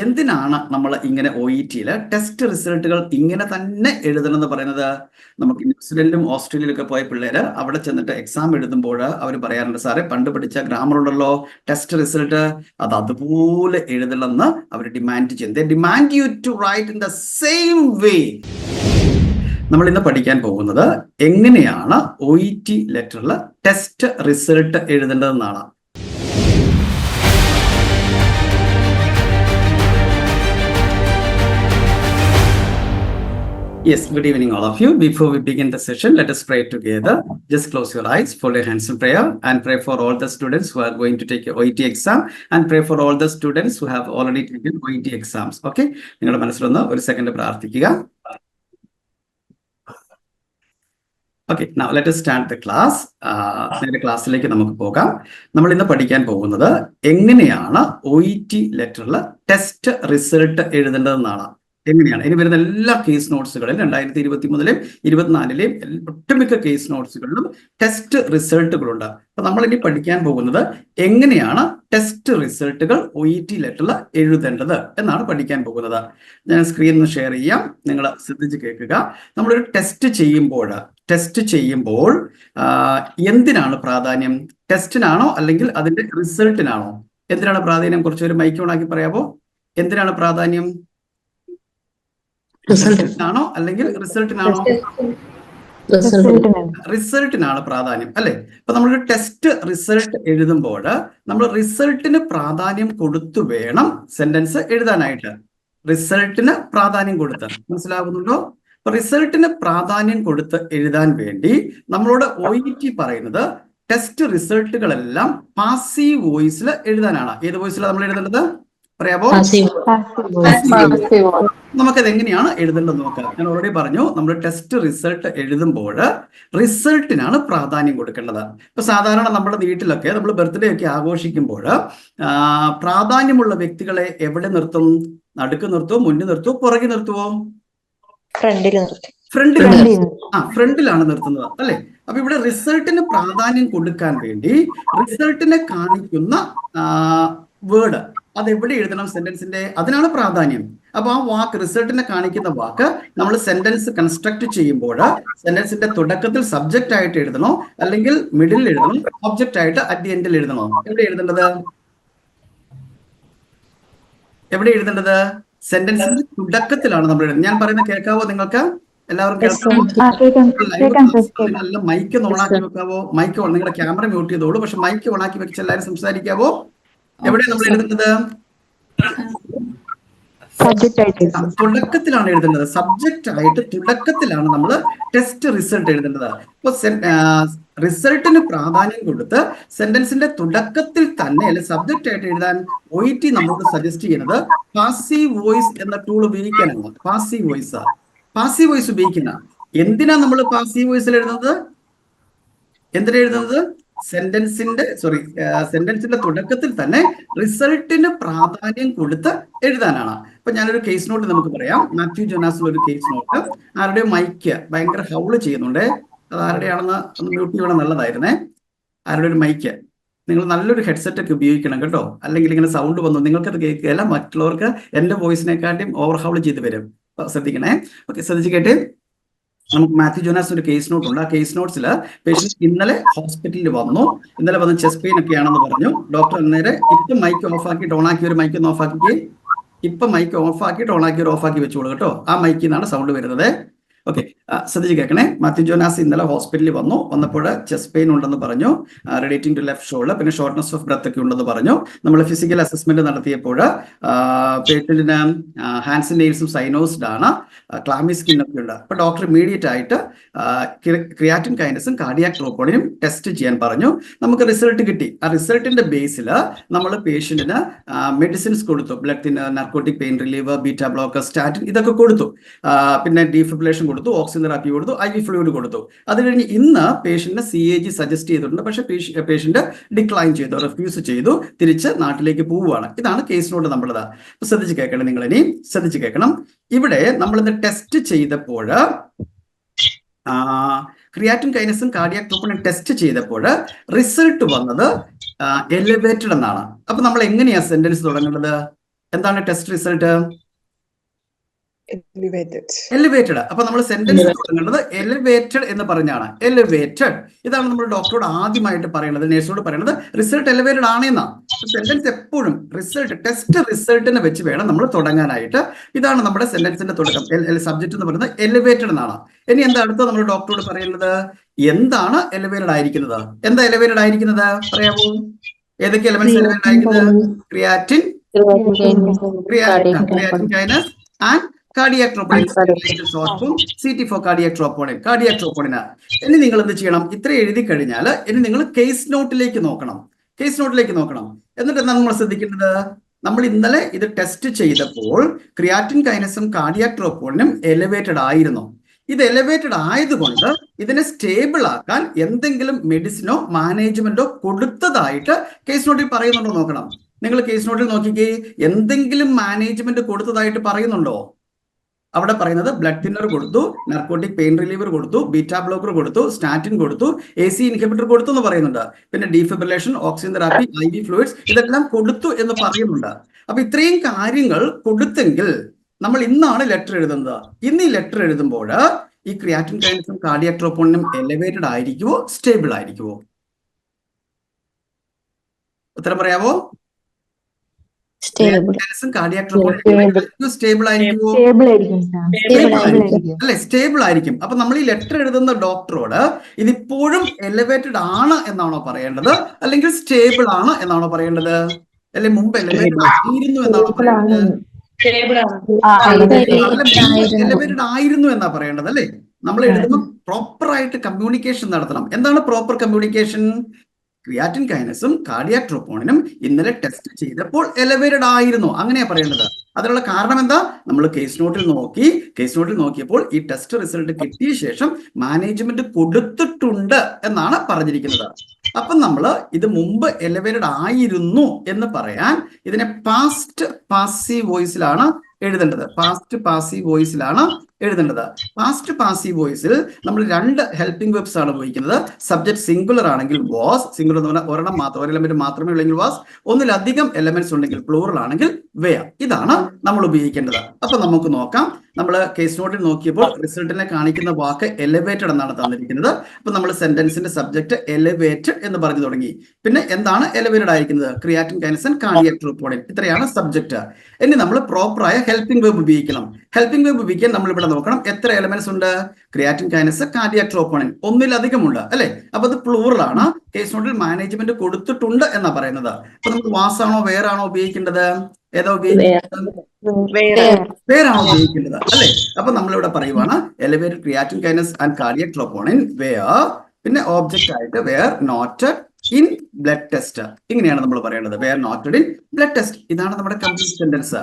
എന്തിനാണ് നമ്മൾ ഇങ്ങനെ ഒ ഇ ടിയിൽ ടെസ്റ്റ് റിസൾട്ടുകൾ ഇങ്ങനെ തന്നെ എഴുതണം എന്ന് പറയുന്നത്? നമുക്ക് ന്യൂസിലൻഡിലും ഓസ്ട്രേലിയയിലൊക്കെ പോയ പിള്ളേര് അവിടെ ചെന്നിട്ട് എക്സാം എഴുതുമ്പോൾ അവർ പറയാറുണ്ട്, സാറേ പണ്ട് പഠിച്ച ഗ്രാമർ ഉണ്ടല്ലോ ടെസ്റ്റ് റിസൾട്ട്, അത് അതുപോലെ എഴുതണമെന്ന് അവർ ഡിമാൻഡ് ചെയ്യും. They demand you to write in the same way. നമ്മൾ ഇന്ന് പഠിക്കാൻ പോകുന്നത് എങ്ങനെയാണ് ഒ ഇ ടി ലെറ്ററിൽ ടെസ്റ്റ് റിസൾട്ട് എഴുതേണ്ടതെന്നാണ്. Yes, good evening all of you. Before we begin the session, let us pray together. Just close your eyes, fold your hands in prayer, and pray for all the students who are going to take your OET exam, and pray for all the students who have already taken OET exams. Okay? നിങ്ങളുടെ മനസ്സിലൊന്ന് ഒരു second പ്രാർത്ഥിക്കുക. Okay, now let us start the class. നേരെ ക്ലാസ്സിലേക്ക് നമുക്ക് പോകാം. നമ്മൾ ഇന്ന് പഠിക്കാൻ പോകുന്നത് എങ്ങനെയാണ് ഒ ഇ ടി ലെറ്ററിൽ ടെസ്റ്റ് റിസൾട്ട് എഴുതേണ്ടതെന്നാണ്. എങ്ങനെയാണ് ഇനി വരുന്ന എല്ലാ കേസ് നോട്ട്സുകളിലും 2023-ലെയും 2024-ലെയും ഒട്ടുമിക്ക കേസ് നോട്ട്സുകളിലും ടെസ്റ്റ് റിസൾട്ടുകളുണ്ട്. അപ്പൊ നമ്മൾ ഇനി പഠിക്കാൻ പോകുന്നത് എങ്ങനെയാണ് ടെസ്റ്റ് റിസൾട്ടുകൾ ഒ ഇ ടി ലെറ്ററിൽ എഴുതേണ്ടത് എന്നാണ് പഠിക്കാൻ പോകുന്നത്. ഞാൻ സ്ക്രീൻ ഷെയർ ചെയ്യാം, നിങ്ങൾ ശ്രദ്ധിച്ച് കേൾക്കുക. നമ്മളൊരു ടെസ്റ്റ് ചെയ്യുമ്പോൾ എന്തിനാണ് പ്രാധാന്യം? ടെസ്റ്റിനാണോ അല്ലെങ്കിൽ അതിന്റെ റിസൾട്ടിനാണോ? എന്തിനാണ് പ്രാധാന്യം? കുറച്ചൊരു മൈക്ക് ഓണാക്കി പറയാമോ? എന്തിനാണ് പ്രാധാന്യം? റിസൾട്ടിനാണോ അല്ലെങ്കിൽ റിസൾട്ടിനാണോ? റിസൾട്ടിനാണ് പ്രാധാന്യം അല്ലെ? അപ്പൊ നമ്മളൊരു ടെസ്റ്റ് റിസൾട്ട് എഴുതുമ്പോൾ നമ്മൾ റിസൾട്ടിന് പ്രാധാന്യം കൊടുത്തു വേണം സെന്റൻസ് എഴുതാനായിട്ട്. റിസൾട്ടിന് പ്രാധാന്യം കൊടുത്ത്, മനസ്സിലാകുന്നുണ്ടോ? അപ്പൊ റിസൾട്ടിന് പ്രാധാന്യം കൊടുത്ത് എഴുതാൻ വേണ്ടി നമ്മളോട് ഒ ഇ ടി പറയുന്നത് ടെസ്റ്റ് റിസൾട്ടുകളെല്ലാം പാസീവ് വോയിസിൽ എഴുതാനാണ്. ഏത് വോയിസിലാണ് നമ്മൾ എഴുതേണ്ടത് പറയാമോ? നമുക്കത് എങ്ങനെയാണ് എഴുതേണ്ടത് നോക്കാം. ഞാൻ ഓൾറെഡി പറഞ്ഞു, നമ്മൾ ടെസ്റ്റ് റിസൾട്ട് എഴുതുമ്പോൾ റിസൾട്ടിനാണ് പ്രാധാന്യം കൊടുക്കേണ്ടത്. ഇപ്പൊ സാധാരണ നമ്മുടെ വീട്ടിലൊക്കെ നമ്മൾ ബർത്ത്ഡേ ഒക്കെ ആഘോഷിക്കുമ്പോൾ പ്രാധാന്യമുള്ള വ്യക്തികളെ എവിടെ നിർത്തും? നടുക്ക് നിർത്തുവോ, മുന്നിൽ നിർത്തുവോ, പുറകെ നിർത്തുവോ? ഫ്രണ്ടിലാണ് നിർത്തുന്നത് അല്ലെ? അപ്പൊ ഇവിടെ റിസൾട്ടിന് പ്രാധാന്യം കൊടുക്കാൻ വേണ്ടി റിസൾട്ടിനെ കാണിക്കുന്ന വേർഡ് അത് എവിടെ എഴുതണം സെന്റൻസിന്റെ? അതിനാണ് പ്രാധാന്യം. അപ്പൊ ആ വാക്ക്, റിസൾട്ടിനെ കാണിക്കുന്ന വാക്ക് നമ്മൾ സെന്റൻസ് കൺസ്ട്രക്ട് ചെയ്യുമ്പോൾ സെന്റൻസിന്റെ തുടക്കത്തിൽ സബ്ജക്റ്റ് ആയിട്ട് എഴുതണോ അല്ലെങ്കിൽ മിഡിൽ എഴുതണം, ഒബ്ജക്റ്റ് ആയിട്ട് അറ്റ് ദി എൻഡിൽ എഴുതണോ? എവിടെ എഴുതേണ്ടത്? സെന്റൻസിന്റെ തുടക്കത്തിലാണ് നമ്മൾ എഴുതുന്നത്. ഞാൻ പറയുന്നത് കേൾക്കാവോ നിങ്ങൾക്ക്? എല്ലാവരും നല്ല മൈക്ക് ഒന്ന് ഓണാക്കി വെക്കാവോ? മൈക്ക് നിങ്ങളുടെ ക്യാമറ മ്യൂട്ട് ചെയ്തോളൂ, പക്ഷെ മൈക്ക് ഓണാക്കി വെച്ച് എല്ലാവരും സംസാരിക്കാവോ? എവിടെ നമ്മൾ എഴുതുന്നത്? തുടക്കത്തിലാണ് എഴുതുന്നത്. സബ്ജക്റ്റ് ആയിട്ട് തുടക്കത്തിലാണ് നമ്മൾ ടെസ്റ്റ് റിസൾട്ട് എഴുതേണ്ടത്. അപ്പൊ റിസൾട്ടിന് പ്രാധാന്യം കൊടുത്ത് സെന്റൻസിന്റെ തുടക്കത്തിൽ തന്നെ അല്ലെ സബ്ജക്റ്റ് ആയിട്ട് എഴുതാൻ ഒ ഇ ടി നമ്മളോട് സജസ്റ്റ് ചെയ്യുന്നത് പാസീവ് വോയിസ് എന്ന ടൂൾ ഉപയോഗിക്കാനാണ്. പാസീവ് വോയിസ് ഉപയോഗിക്കുന്ന എന്തിനാ നമ്മൾ പാസീവ് വോയിസിൽ എഴുതുന്നത്? എന്തിനാ എഴുതുന്നത്? സെന്റൻസിന്റെ തുടക്കത്തിൽ തന്നെ റിസൾട്ടിന് പ്രാധാന്യം കൊടുത്ത് എഴുതാനാണ്. അപ്പൊ ഞാനൊരു കേസ് നോട്ട് നമുക്ക് പറയാം. മാത്യു ജോനാസിൽ ഒരു കേസ് നോട്ട്. ആരുടെയോ മൈക്ക് ഭയങ്കര ഹൗള് ചെയ്യുന്നുണ്ട്. അത് ആരുടെയാണെന്ന് ഒന്ന് മ്യൂട്ട് ചെയ്യണം, നല്ലതായിരുന്നേ. ആരുടെ ഒരു മൈക്ക്, നിങ്ങൾ നല്ലൊരു ഹെഡ്സെറ്റ് ഒക്കെ ഉപയോഗിക്കണം കേട്ടോ, അല്ലെങ്കിൽ ഇങ്ങനെ സൗണ്ട് വന്നു നിങ്ങൾക്കത് കേൾക്കുകയല്ല, മറ്റുള്ളവർക്ക് എന്റെ വോയിസിനെക്കാട്ടും ഓവർ ഹൗൾ ചെയ്ത് വരും. ശ്രദ്ധിക്കണേ. ഓക്കെ, ശ്രദ്ധിച്ച് കേട്ട്. നമുക്ക് മാത്യു ജോനാസ് ഒരു കേസ് നോട്ട് ഉണ്ട്. ആ കേസ് നോട്ട്സിൽ പേഷ്യന്റ് ഇന്നലെ ഹോസ്പിറ്റലിൽ വന്നു, ഇന്നലെ വന്ന് ചെസ്റ്റ് പെയിൻ ഒക്കെ ആണെന്ന് പറഞ്ഞു. ഡോക്ടർ അന്നേരം ഇപ്പം മൈക്ക് ഓഫ് ആക്കിയിട്ട് ഓണാക്കി ഒരു മൈക്ക് ഒന്ന് ഓഫ് ആക്കി, ഇപ്പം മൈക്ക് ഓഫ് ആക്കിയിട്ട് ഓണാക്കി ഒരു ഓഫ് ആക്കി വെച്ചോളൂ കേട്ടോ. ആ മൈക്കിൽ നിന്നാണ് സൗണ്ട് വരുന്നത്. ഓക്കെ, ശ്രദ്ധിച്ച് കേൾക്കണേ. മാത്യു ജോനാസ് ഇന്നലെ ഹോസ്പിറ്റലിൽ വന്നപ്പോൾ ചെസ്റ്റ് പെയിൻ ഉണ്ടെന്ന് പറഞ്ഞു, റേഡിയേറ്റിംഗ് ടു ലെഫ്റ്റ് ഷോൾഡർ, പിന്നെ ഷോർട്ട്നെസ് ഓഫ് ബ്രെത്ത് ഒക്കെ ഉണ്ടെന്ന് പറഞ്ഞു. നമ്മൾ ഫിസിക്കൽ അസസ്മെന്റ് നടത്തിയപ്പോൾ പേഷ്യന്റിന് ഹാൻഡ്സും നെയിൽസും സൈനോസ്ഡ് ആണ്, ക്ലാമി സ്കിൻ ഒക്കെ ഉണ്ട്. അപ്പൊ ഡോക്ടർ ഇമീഡിയറ്റ് ആയിട്ട് ക്രിയാറ്റിൻ കൈനസും കാർഡിയാക് ട്രോപ്പോണിനും ടെസ്റ്റ് ചെയ്യാൻ പറഞ്ഞു. നമുക്ക് റിസൾട്ട് കിട്ടി. ആ റിസൾട്ടിന്റെ ബേസിൽ നമ്മൾ പേഷ്യന്റിന് മെഡിസിൻസ് കൊടുത്തു. Blood thinner, narcotic pain reliever, beta blocker, statin ഇതൊക്കെ കൊടുത്തു. പിന്നെ ഡീഫിബ്രിലേഷൻ കൊടുത്തു, ഓക്സിജൻ തെറാപ്പി കൊടുത്തു, IV ഫ്ലൂയിഡ് കൊടുത്തു. അത് കഴിഞ്ഞ് ഇന്ന് പേഷ്യന്റിന് CAG സജസ്റ്റ് ചെയ്തിട്ടുണ്ട്. പക്ഷെ പേഷ്യന്റ് ഡിക്ലൈൻ ചെയ്തു, റിഫ്യൂസ് ചെയ്തു, തിരിച്ച് നാട്ടിലേക്ക് പോവുകയാണ്. ഇതാണ് കേസ് നോട്ട് നമ്മളത്. ശ്രദ്ധിച്ച് കേൾക്കണം, നിങ്ങൾ ഇനി ശ്രദ്ധിച്ച് കേൾക്കണം. ഇവിടെ നമ്മളിന്ന് ടെസ്റ്റ് ചെയ്തപ്പോൾ ക്രിയാറ്റിൻ കൈനസും കാർഡിയാക് ട്രോപ്പോണിനും ടെസ്റ്റ് ചെയ്തപ്പോൾ റിസൾട്ട് വന്നത് എലിവേറ്റഡ് എന്നാണ്. അപ്പൊ നമ്മൾ എങ്ങനെയാ സെന്റൻസ് തുടങ്ങേണ്ടത്? എന്താണ് ടെസ്റ്റ് റിസൾട്ട്? Elevated. എലിവേറ്റഡ്. അപ്പൊ നമ്മൾ സെന്റൻസ് തുടങ്ങേണ്ടത് എലിവേറ്റഡ് എന്ന് പറഞ്ഞാണ്. എലിവേറ്റഡ്. ഇതാണ് നമ്മൾ ഡോക്ടറോട് ആദ്യമായിട്ട് പറയുന്നത്, നേഴ്സോട് പറയുന്നത് റിസൾട്ട് എലിവേറ്റഡ് ആണെന്നാ. സെന്റൻസ് എപ്പോഴും റിസൾട്ട്, ടെസ്റ്റ് റിസൾട്ടിനെ വെച്ച് വേണം നമ്മൾ തുടങ്ങാനായിട്ട്. ഇതാണ് നമ്മുടെ സെന്റൻസിന്റെ തുടക്കം. സബ്ജക്ട് എന്ന് പറയുന്നത് എലിവേറ്റഡ് എന്നാണ്. ഇനി എന്താ അടുത്ത നമ്മൾ ഡോക്ടറോട് പറയുന്നത്? എന്താണ് എലിവേറ്റഡ് ആയിരിക്കുന്നത്? എന്താ എലിവേറ്റഡ് ആയിരിക്കുന്നത് പറയാമോ? ഏതൊക്കെ എലമെന്റ്സ് എലിവേറ്റഡ് ആയിരിക്കുന്നത്? Creatine, kinase and cardiac troponin, CT for cardiac troponin, cardiac troponin. ഇനി നിങ്ങൾ എന്ത് ചെയ്യണം? ഇത്ര എഴുതി കഴിഞ്ഞാൽ ഇനി നിങ്ങൾ കേസ് നോട്ടിലേക്ക് നോക്കണം. എന്നിട്ട് എന്താണ് നമ്മൾ ശ്രദ്ധിക്കേണ്ടത്? നമ്മൾ ഇന്നലെ ഇത് ടെസ്റ്റ് ചെയ്തപ്പോൾ ക്രിയാറ്റിൻ കൈനസും കാർഡിയാക് ട്രോപ്പോണിനും എലിവേറ്റഡ് ആയിരുന്നു. ഇത് എലിവേറ്റഡ് ആയതുകൊണ്ട് ഇതിനെ സ്റ്റേബിൾ ആക്കാൻ എന്തെങ്കിലും മെഡിസിനോ മാനേജ്മെന്റോ കൊടുത്തതായിട്ട് കേസ് നോട്ടിൽ പറയുന്നുണ്ടോ നോക്കണം. നിങ്ങൾ കേസ് നോട്ടിൽ നോക്കിക്കേ, എന്തെങ്കിലും മാനേജ്മെന്റ് കൊടുത്തതായിട്ട് പറയുന്നുണ്ടോ? അവിടെ പറയുന്നത് ബ്ലഡ് തിന്നർ കൊടുത്തു, നർക്കോട്ടിക് പെയിൻ റിലീവർ കൊടുത്തു, ബീറ്റാ ബ്ലോക്കർ കൊടുത്തു, സ്റ്റാറ്റിൻ കൊടുത്തു, AC ഇൻഹിബിറ്റർ കൊടുത്തു എന്ന് പറയുന്നുണ്ട്. പിന്നെ defibrillation, oxygen therapy, IV fluids ഇതെല്ലാം കൊടുത്തു എന്ന് പറയുന്നുണ്ട്. അപ്പൊ ഇത്രയും കാര്യങ്ങൾ കൊടുത്തെങ്കിൽ നമ്മൾ ഇന്നാണ് ലെറ്റർ എഴുതുന്നത്. ഇന്ന് ഈ ലെറ്റർ എഴുതുമ്പോൾ ഈ ക്രിയാറ്റിൻ കൈനസും കാർഡിയാക് ട്രോപ്പോണിനും എലിവേറ്റഡ് ആയിരിക്കുമോ സ്റ്റേബിൾ ആയിരിക്കുമോ? ഉത്തരം പറയാമോ? സ്റ്റേബിൾ ആയിരിക്കുമോ? അല്ലെ, സ്റ്റേബിൾ ആയിരിക്കും. അപ്പൊ നമ്മൾ ഈ ലെറ്റർ എഴുതുന്ന ഡോക്ടറോട് ഇതിപ്പോഴും എലിവേറ്റഡ് ആണ് എന്നാണോ പറയേണ്ടത്, അല്ലെങ്കിൽ സ്റ്റേബിൾ ആണ് എന്നാണോ പറയേണ്ടത്? അല്ലെ മുമ്പ് എലിവേറ്റഡ് ആയിരുന്നു എന്നാണോ പറയേണ്ടത്? എലിവേറ്റഡ് ആയിരുന്നു എന്നാ പറയേണ്ടത് അല്ലെ. നമ്മൾ എഴുതുമ്പോൾ പ്രോപ്പർ ആയിട്ട് കമ്മ്യൂണിക്കേഷൻ നടത്തണം. എന്താണ് പ്രോപ്പർ കമ്മ്യൂണിക്കേഷൻ? ക്രിയാറ്റിൻ കൈനസും കാർഡിയാക് ട്രോപ്പോണിനും ഇന്നലെ ടെസ്റ്റ് ചെയ്തപ്പോൾ എലിവേറ്റഡ് ആയിരുന്നു, അങ്ങനെയാ പറയേണ്ടത്. അതിനുള്ള കാരണം എന്താ? നമ്മൾ കേസ് നോട്ടിൽ നോക്കിയപ്പോൾ ഈ ടെസ്റ്റ് റിസൾട്ട് കിട്ടിയ ശേഷം മാനേജ്മെന്റ് കൊടുത്തിട്ടുണ്ട് എന്നാണ് പറഞ്ഞിരിക്കുന്നത്. അപ്പം നമ്മൾ ഇത് മുമ്പ് എലിവേറ്റഡ് ആയിരുന്നു എന്ന് പറയാൻ ഇതിനെ പാസ്റ്റ് പാസീവ് വോയിസിലാണ് എഴുതേണ്ടത്. പാസ്റ്റ് പാസീവ് വോയിസിൽ നമ്മൾ രണ്ട് ഹെൽപ്പിംഗ് വെബ്സ് ആണ് ഉപയോഗിക്കുന്നത്. സബ്ജക്ട് സിംഗുലർ ആണെങ്കിൽ വാസ്, സിംഗുലർ എന്ന് പറഞ്ഞാൽ ഒരെണ്ണം മാത്രം, ഒരു എലമെന്റ് മാത്രമേ ഉള്ളെങ്കിൽ വാസ്, ഒന്നിലധികം എലമെന്റ്സ് ഉണ്ടെങ്കിൽ പ്ലൂറൽ ആണെങ്കിൽ വെയർ. ഇതാണ് നമ്മൾ ഉപയോഗിക്കേണ്ടത്. അപ്പൊ നമുക്ക് നോക്കാം. നമ്മൾ കേസ് നോട്ടിൽ നോക്കിയപ്പോൾ റിസൾട്ടിനെ കാണിക്കുന്ന വാക്ക് എലിവേറ്റഡ് എന്നാണ് തന്നിരിക്കുന്നത്. അപ്പൊ നമ്മൾ സെന്റൻസിന്റെ സബ്ജക്ട് എലിവേറ്റഡ് എന്ന് പറഞ്ഞു തുടങ്ങി. പിന്നെ എന്താണ് എലിവേറ്റഡ് ആയിരിക്കുന്നത്? Creatine kinase and cardiac troponin. ഇത്രയാണ് സബ്ജക്ട്. ഇനി നമ്മൾ പ്രോപ്പറായ ഹെൽപ്പിംഗ് വെബ് ഉപയോഗിക്കണം. ഹെൽപ്പിംഗ് വെബ് ഉപയോഗിക്കാൻ നമ്മൾ ഇവിടെ നോക്കണം എത്ര എലമെന്റ്സ് ഉണ്ട്. ക്രിയാറ്റിൻ കൈനസ്, കാർഡിയാക് ട്രോപ്പോണിൻ, ഒന്നിലധികമുണ്ട് അല്ലെ. അപ്പൊ അത് പ്ലൂറൽ ആണ്. കേസ് നോട്ടിൽ മാനേജ്മെന്റ് കൊടുത്തിട്ടുണ്ട് എന്നാ പറയുന്നത്. അപ്പൊ നമുക്ക് വാസാണോ വേറാണോ ഉപയോഗിക്കേണ്ടത്? ഏതാ ഉപയോഗിക്കേണ്ടത്? വേറാണോ ഉപയോഗിക്കേണ്ടത് അല്ലെ. അപ്പൊ നമ്മളിവിടെ പറയുവാണ് elevated creatine kinase and cardiac troponin were, പിന്നെ ഓബ്ജക്റ്റ് ആയിട്ട് were noted in blood test. ഇങ്ങനെയാണ് നമ്മൾ പറയേണ്ടത്, were noted in blood test. ഇതാണ് നമ്മുടെ കംപ്ലീറ്റ് സെന്റൻസ്.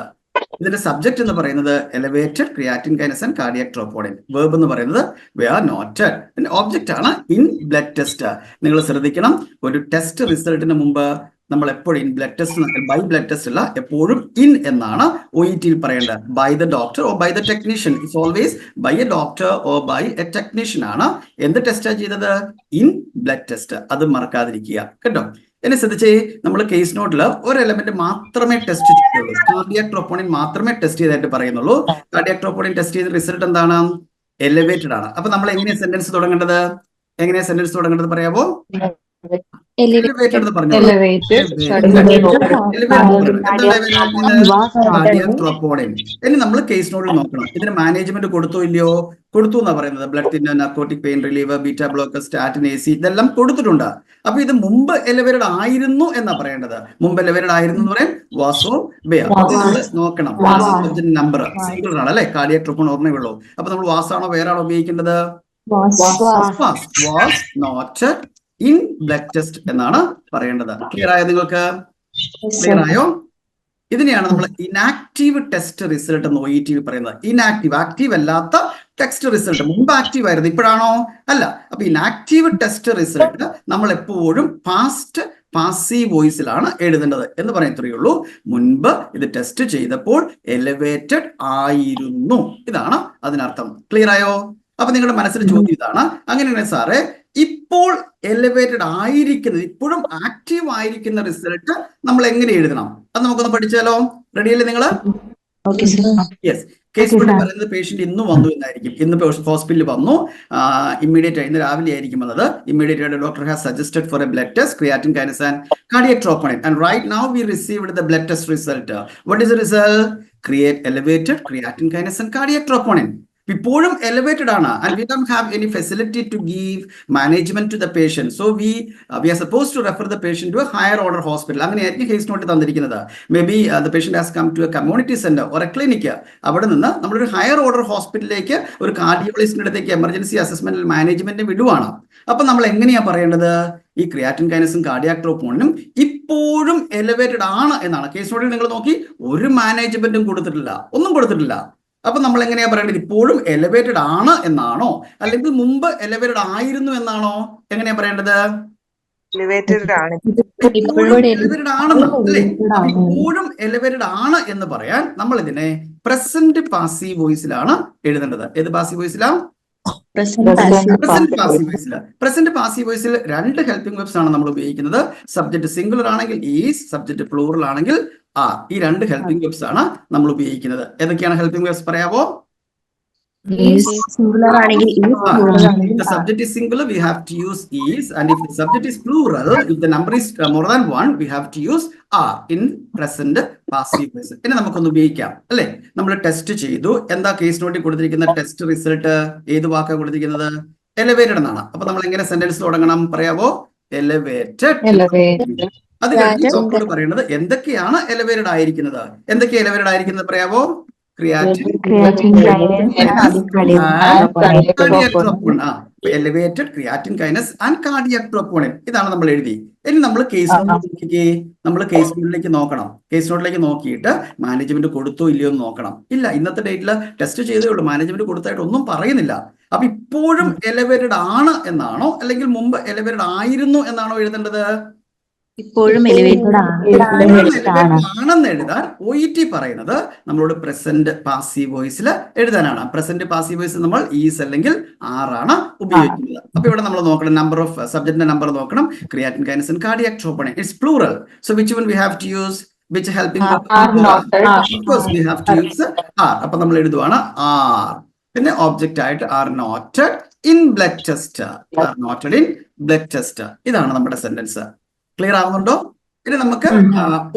ഇതിന്റെ സബ്ജക്ട് എന്ന് പറയുന്നത് elevated creatine kinase and cardiac troponin. Verb എന്ന് പറയുന്നത് വേർ നോട്ടഡ്. പിന്നെ ഓബ്ജക്റ്റ് ആണ് ഇൻ ബ്ലഡ് ടെസ്റ്റ്. നിങ്ങൾ ശ്രദ്ധിക്കണം, ഒരു ടെസ്റ്റ് റിസൾട്ടിന് മുമ്പ് നമ്മൾ എപ്പോഴും blood test, by blood test അല്ല, എപ്പോഴും ഇൻ എന്നാണ് OETയിൽ പറയേണ്ടത്. By the doctor or by the technician. It's always by a doctor or by a technician ആണ്. എന്ത് ടെസ്റ്റാ ചെയ്തത്? In blood test. അത് മറക്കാതിരിക്കുക കേട്ടോ. എന്നെ ശ്രദ്ധിച്ചേ, നമ്മൾ കേസ് നോട്ടിൽ ഒരു എലമെന്റ് മാത്രമേ ടെസ്റ്റ് ചെയ്യുള്ളൂ. കാർഡിയാക് ട്രോപ്പോണിൻ മാത്രമേ ടെസ്റ്റ് ചെയ്തായിട്ട് പറയുന്നുള്ളൂ. കാർഡിയാക് ട്രോപ്പോണിൻ ടെസ്റ്റ് ചെയ്ത റിസൾട്ട് എന്താണ്? എലിവേറ്റഡ് ആണ്. അപ്പൊ നമ്മൾ എങ്ങനെയാ സെന്റൻസ് തുടങ്ങേണ്ടത് പറയാമോ? എലിവേറ്റഡ് എന്ന് പറഞ്ഞു. ഇനി നമ്മൾ കേസ് നോട്ടിൽ നോക്കണം, ഇതിന് മാനേജ്മെന്റ് കൊടുത്തോ ഇല്ലയോ? കൊടുത്തു എന്നാ പറയുന്നത്. Blood thinner, narcotic pain reliever, beta blocker, statin, AC ഇതെല്ലാം കൊടുത്തിട്ടുണ്ട്. അപ്പൊ ഇത് മുമ്പ് എലിവേറ്റഡ് ആയിരുന്നു എന്നാ പറയേണ്ടത്. മുമ്പ് എലിവേറ്റഡ് ആയിരുന്നു എന്ന് പറയാൻ വാസോ ബെയർ. നമ്മൾ നോക്കണം, നമ്പർ സിംഗിൾ ആണ് അല്ലെ. കാർഡിയാക് ട്രോപ്പോണിൻ ഓർമ്മയേ ഉള്ളൂ. അപ്പൊ നമ്മൾ വാസാണോ വേറാണോ ഉപയോഗിക്കേണ്ടത്? Was noted in blood test എന്നാണ് പറയേണ്ടത്. ക്ലിയർ ആയോ നിങ്ങൾക്ക്? ക്ലിയർ ആയോ? ഇതിനെയാണ് നമ്മൾ ഇനാക്റ്റീവ് ടെസ്റ്റ് റിസൾട്ട് എന്ന് OETയിൽ പറയുന്നത്. ഇനാക്റ്റീവ്, ആക്റ്റീവ് അല്ലാത്ത ടെസ്റ്റ് റിസൾട്ട്. മുമ്പ് ആക്റ്റീവ് ആയിരുന്നു, ഇപ്പോഴാണോ? അല്ല. അപ്പൊ ഇനാക്റ്റീവ് ടെസ്റ്റ് റിസൾട്ട് നമ്മൾ എപ്പോഴും പാസ്റ്റ് പാസീവ് വോയിസിലാണ് എഴുതേണ്ടത് എന്ന് പറയത്തേ ഉള്ളൂ. മുൻപ് ഇത് ടെസ്റ്റ് ചെയ്തപ്പോൾ എലിവേറ്റഡ് ആയിരുന്നു, ഇതാണ് അതിനർത്ഥം. ക്ലിയർ ആയോ? അപ്പൊ നിങ്ങളുടെ മനസ്സിൽ ചോദ്യം ഇതാണ്, അങ്ങനെയാണെങ്കിൽ സാറേ ഇപ്പോൾ എലിവേറ്റഡ് ആയിരിക്കുന്നത്, ഇപ്പോഴും ആക്റ്റീവ് ആയിരിക്കുന്ന റിസൾട്ട് നമ്മൾ എങ്ങനെ എഴുതണം? അത് നമുക്കൊന്ന് പഠിച്ചാലോ. റെഡിയല്ലേ നിങ്ങൾ? Okay sir. Yes. Case study പറയുന്നത് പേഷ്യന്റ് ഇന്ന് വന്നു എന്നായിരിക്കും. ഇന്ന് ഹോസ്പിറ്റലിൽ വന്നു, ഇമ്മീഡിയറ്റ് ഇന്ന് രാവിലെ ആയിരിക്കും വന്നത്. ഇമ്മീഡിയറ്റ് ആയിട്ട് doctor has suggested for a blood test, creatine kinase and cardiac troponin. And right now we received the blood test result. What is the result? elevated creatine kinase and cardiac troponin. ഇപ്പോഴും elevated ആണ്, and we don't have any facility to give management to the patient. So we are suppose to refer the patient to a higher order hospital. അങ്ങനെയായിരിക്കും case note തന്നിരിക്കുന്നത്. Maybe the patient has come to a community centre or a clinic. അവിടെ നിന്ന് നമ്മളൊരു higher order ഹോസ്പിറ്റലിലേക്ക്, ഒരു കാർഡിയോളജിസ്റ്റിന്റെ അടുത്തേക്ക് emergency assessment management വിടുവാണ്. അപ്പൊ നമ്മൾ എങ്ങനെയാ പറയേണ്ടത്? ഈ ക്രിയാറ്റിൻ കൈനസും കാർഡിയാക് ട്രോപ്പോണിനും ഇപ്പോഴും എലിവേറ്റഡ് ആണ് എന്നാണ്. കേസ് നോട്ടിൽ നിങ്ങൾ നോക്കി, ഒരു മാനേജ്മെന്റും കൊടുത്തിട്ടില്ല, ഒന്നും കൊടുത്തിട്ടില്ല. അപ്പൊ നമ്മൾ എങ്ങനെയാ പറയേണ്ടത്? ഇപ്പോഴും എലിവേറ്റഡ് ആണ് എന്നാണോ, അല്ലെങ്കിൽ മുമ്പ് എലിവേറ്റഡ് ആയിരുന്നു എന്നാണോ? എങ്ങനെയാ പറയേണ്ടത്? എലിവേറ്റഡ് ആണ്. എലിവേറ്റഡ് ആണെന്ന് അല്ലേ? ഇപ്പോഴും എലിവേറ്റഡ് ആണ് എന്ന് പറയാൻ നമ്മൾ ഇതിനെ പ്രസന്റ് പാസീവ് വോയിസിലാണ് എഴുതേണ്ടത്. ഏത് പാസീവ് വോയിസിലാ? പ്രസന്റ് പാസീവ് വോയിസിൽ രണ്ട് ഹെൽപ്പിംഗ് വെർബ്സ് ആണ് നമ്മൾ ഉപയോഗിക്കുന്നത്. സബ്ജക്ട് സിംഗുലർ ആണെങ്കിൽ ഈസ്, സബ്ജക്ട് പ്ലൂറൽ ആണെങ്കിൽ ആർ. ഈ രണ്ട് ഹെൽപ്പിംഗ് വെർബ്സ് ആണ് നമ്മൾ ഉപയോഗിക്കുന്നത്. ഏതൊക്കെയാണ് ഹെൽപ്പിംഗ് വെർബ്സ്? പറയാവോ? If the subject is singular, we have to use is, and if the subject is plural, if the number is more than one, we have to use are in present passive voice. ഇനി നമുക്കൊന്ന് ഉപയോഗിക്കാം അല്ലെ? നമ്മൾ test ചെയ്തു. എന്താ case നോട്ടിൽ കൊടുത്തിരിക്കുന്ന test result? ഏത് വാക്കാണ് കൊടുത്തിരിക്കുന്നത്? എലിവേറ്റഡ് എന്നാണ്. അപ്പൊ നമ്മൾ എങ്ങനെ സെന്റൻസ് തുടങ്ങണം? പറയാവോ? എലിവേറ്റഡ്. അത് കഴിഞ്ഞ് ഡോക്ടറോട് പറയുന്നത് എന്തൊക്കെയാണ് എലിവേറ്റഡ് ആയിരിക്കുന്നത്. എന്തൊക്കെയാണ് എലിവേറ്റഡ് ആയിരിക്കുന്നത് പറയാവോ? Elevated creatine kinase and cardiac troponin. ഇതാണ് നമ്മൾ എഴുതി. ഇനി നമ്മൾ കേസ് നോട്ടിലേക്ക് നോക്കണം. കേസ് നോട്ടിലേക്ക് നോക്കിയിട്ട് മാനേജ്മെന്റ് കൊടുത്തോ ഇല്ലയോ എന്ന് നോക്കണം. ഇല്ല, ഇന്നത്തെ ഡേറ്റിൽ ടെസ്റ്റ് ചെയ്തേ ഉള്ളൂ, മാനേജ്മെന്റ് കൊടുത്തായിട്ട് ഒന്നും പറയുന്നില്ല. അപ്പൊ ഇപ്പോഴും എലിവേറ്റഡ് ആണ് എന്നാണോ, അല്ലെങ്കിൽ മുമ്പ് എലിവേറ്റഡ് ആയിരുന്നു എന്നാണോ എഴുതേണ്ടത്? ഇപ്പോഴും എലിവേറ്റഡ് ആണെന്ന് എഴുതാൻ OET പറയുന്നത് നമ്മളോട് പ്രസന്റ് പാസീവ് വോയിസിൽ എഴുതാനാണ്. പ്രസന്റ് പാസീവ് വോയിസ് നമ്മൾ ഈസ് അല്ലെങ്കിൽ ആറാണ് ഉപയോഗിക്കുന്നത്. അപ്പൊ ഇവിടെ നമ്മൾ നോക്കണം, നമ്പർ ഓഫ് സബ്ജക്റ്റിന്റെ നമ്പർ നോക്കണം. Creatine kinase and cardiac troponin, it's plural. So which one we have to use? Which helping we have to use are. അപ്പൊ നമ്മൾ എഴുതുവാണ് ആർ. പിന്നെ ഒബ്ജക്റ്റ് ആയിട്ട് are noted in blood test. Are noted in blood test. ഇതാണ് നമ്മുടെ sentence. Clear ആവുന്നുണ്ടോ? ഇനി നമുക്ക്